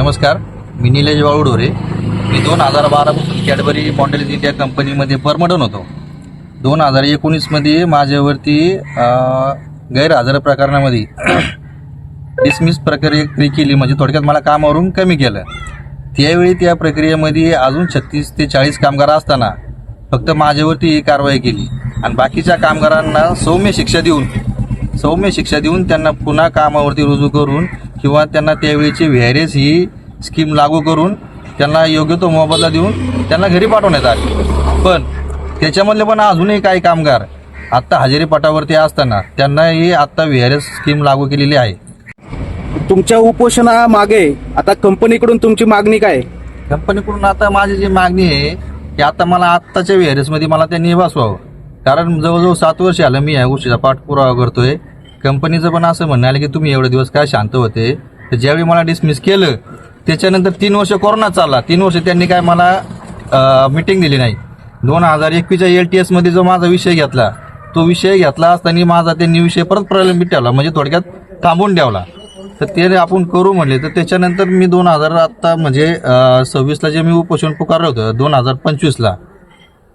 नमस्कार, मी निलेश वाळूढोरे. मी 2012 पासून Cadbury models India कंपनीमध्ये परमनंट होतो. 2019मध्ये माझ्यावरती गैरहजर प्रकरणामध्ये डिसमिस प्रक्रिया केली, म्हणजे थोडक्यात मला कामावरून कमी केलं. त्यावेळी त्या प्रक्रियेमध्ये अजून 36 ते 40 कामगार असताना फक्त माझ्यावरती ही कारवाई केली आणि बाकीच्या कामगारांना सौम्य शिक्षा देऊन त्यांना पुन्हा कामावरती रुजू करून किंवा त्यांना त्यावेळीची व्हॅरेस ही स्कीम लागू करून त्यांना योग्य तो मोबदला देऊन त्यांना घरी पाठवण्यात आले. पण त्याच्यामधले पण अजूनही काही कामगार आत्ता हजेरी पटावरती असताना त्यांनाही आत्ता व्हॅरेस स्कीम लागू केलेली आहे. तुमच्या उपोषणामागे आता कंपनीकडून तुमची मागणी काय? कंपनीकडून आता माझी जी मागणी आहे की आता मला आत्ताच्या व्हॅरेसमध्ये मला त्यांनी बसवावं, कारण जवळजवळ 7 वर्ष आलं मी या गोष्टीचा पाठपुरावा करतोय. कंपनीचं पण असं म्हणणं आलं की तुम्ही एवढे दिवस काय शांत होते. तर ज्यावेळी मला डिसमिस केलं त्याच्यानंतर 3 वर्ष कोरोना चालला. 3 वर्ष त्यांनी काय मला मिटिंग दिली नाही. 2021च्या LTS मध्ये जो माझा विषय घेतला तो विषय घेतला असताना माझा त्यांनी विषय परत प्रलंबित ठेवला, म्हणजे थोडक्यात थांबवून ठेवला. तर ते आपण करू म्हणले. तर त्याच्यानंतर मी 2026ला जे मी उपोषण पुकारलं होतं 2025ला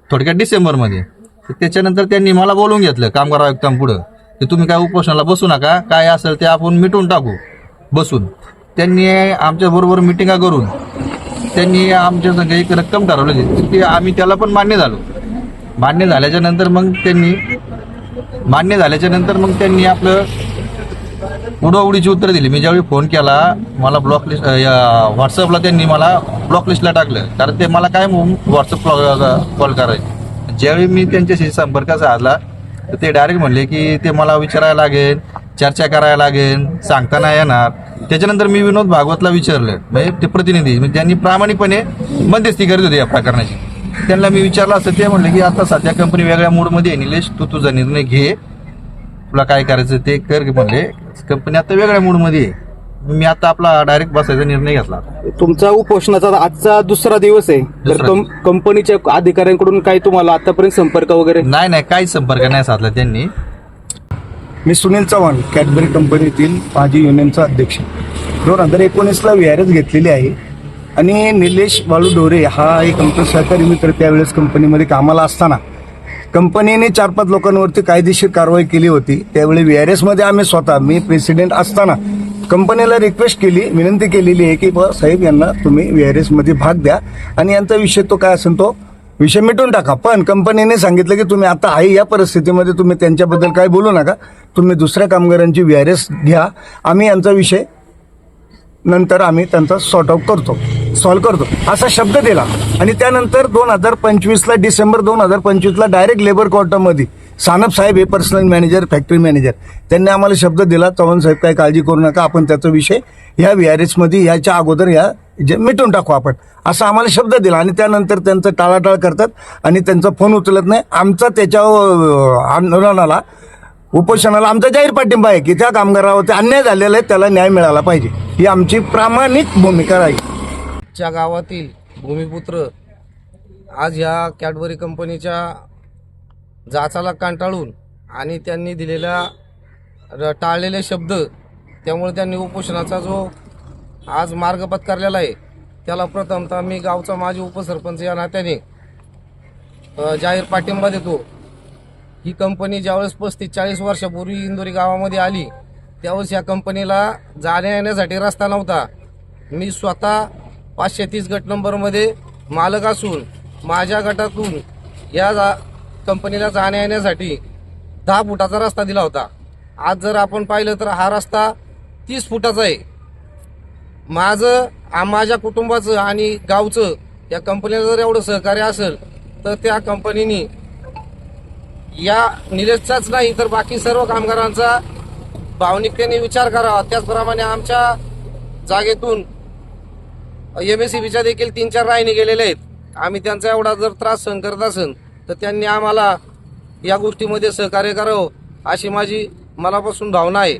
थोडक्यात डिसेंबरमध्ये, तर त्याच्यानंतर त्यांनी मला बोलवून घेतलं कामगार आयुक्तांपुढं की तुम्ही काय उपोषणाला बसू नका, काय असेल ते आपण मिटून टाकू बसून. त्यांनी आमच्याबरोबर मिटिंगा करून त्यांनी आमच्या संग एक रक्कम ठरवली की आम्ही त्याला पण मान्य झालो. मान्य झाल्याच्या नंतर मग त्यांनी आपलं उडवाउडीची उत्तर दिली. मी ज्यावेळी फोन केला मला ब्लॉक लिस्ट व्हॉट्सअपला त्यांनी मला ब्लॉक लिस्टला टाकलं, कारण ते मला काय व्हॉट्सअप कॉल करायचे. ज्यावेळी मी त्यांच्याशी संपर्क साधला तर ते डायरेक्ट म्हणले की ते मला विचारायला लागेल, चर्चा करायला लागेल, सांगता नाही येणार. त्याच्यानंतर मी विनोद भागवतला विचारलं, म्हणजे ते प्रतिनिधी म्हणजे त्यांनी प्रामाणिकपणे मध्यस्थी करत होते या प्रकरणाची. त्यांना मी विचारलं असतं, ते म्हणले की आता सध्या कंपनी वेगळ्या मूडमध्ये आहे निलेश, तू तुझा निर्णय घे, तुला काय करायचं ते कर म्हणले. कंपनी आता वेगळ्या मूडमध्ये आहे. मी आता आपला डायरेक्ट बसायचा निर्णय घेतला. तुमचा उपोषणाचा आजचा दुसरा दिवस आहे, तर कंपनीच्या अधिकाऱ्यांकडून काही तुम्हाला आतापर्यंत संपर्क वगैरे? नाही, काही संपर्क नाही साधला त्यांनी. मी सुनील चव्हाण, कॅडबरी कंपनीतील माजी युनियनचा अध्यक्ष. 2019ला व्हॅरेस घेतलेली आहे आणि निलेश वाळूढोरे हा एक आमचा सहकारी मित्र त्यावेळेस कंपनीमध्ये कामाला असताना कंपनीने 4-5 लोकांवरती कायदेशीर कारवाई केली होती. त्यावेळी व्हॅरेसमध्ये आम्ही स्वतः, मी प्रेसिडेंट असताना कंपनीला रिक्वेस्ट केली, विनंती केलेली आहे की साहेब यांना तुम्ही व्हॅरेसमध्ये भाग द्या आणि यांचा विषय तो काय असेल तो विषय मिटून टाका. पण कंपनीने सांगितलं की तुम्ही आता आहे या परिस्थितीमध्ये तुम्ही त्यांच्याबद्दल काय बोलू नका, तुम्ही दुसऱ्या कामगारांची व्हॅरेस घ्या, आम्ही यांचा विषय नंतर आम्ही त्यांचा सॉल्व्ह करतो असा शब्द दिला. आणि त्यानंतर 2025ला डिसेंबर 2025ला डायरेक्ट लेबर कोर्टामध्ये सानप साहेब हे पर्सनल मॅनेजर, फॅक्टरी मॅनेजर, त्यांनी आम्हाला शब्द दिला, चव्हाण साहेब काय काळजी करू नका, आपण त्याचा विषय ह्या व्हॅरेसमध्ये याच्या अगोदर जे मिटून टाकू आपण, असा आम्हाला शब्द दिला. आणि त्यानंतर त्यांचं टाळाटाळ करतात आणि त्यांचा फोन उचलत नाही. आमचा त्याच्यावर आंदोलनाला, उपोषणाला आमचा जाहीर पाठिंबा आहे की त्या कामगारावरती अन्याय झालेला आहे, त्याला न्याय मिळाला पाहिजे, ही आमची प्रामाणिक भूमिका आहे. च्या गावातील भूमिपुत्र आज ह्या कॅडबरी कंपनीच्या जाचाला कंटाळून आणि त्यांनी दिलेल्या टाळलेले शब्द, त्यामुळे त्यांनी उपोषणाचा जो आज मार्ग पत्करलेला आहे त्याला प्रथमतः मी गावचा माजी उपसरपंच या नात्याने जाहीर पाठिंबा देतो. ही कंपनी ज्यावेळेस 35-40 वर्षापूर्वी इंदोरी गावामध्ये आली त्यावेळेस या कंपनीला जाण्या येण्यासाठी रस्ता नव्हता. मी स्वतः 530 गट नंबरमध्ये मालक असून माझ्या गटातून या कंपनीला जाण्या येण्यासाठी 10 फुटाचा रस्ता दिला होता. आज जर आपण पाहिलं तर हा रस्ता 30 फुटाचा आहे. माझ्या कुटुंबाचं आणि गावचं या कंपनीला जर एवढं सहकार्य असेल तर त्या कंपनीने या निलेशचाच नाही तर बाकी सर्व कामगारांचा भावनिकतेने विचार करावा. त्याचप्रमाणे आमच्या जागेतून MSCBच्या देखील 3-4 राहिने गेलेले आहेत. आम्ही त्यांचा एवढा जर त्रास सहन करत असेल तर त्यांनी आम्हाला या गोष्टीमध्ये सहकार्य करावं अशी माझी मनापासून भावना आहे.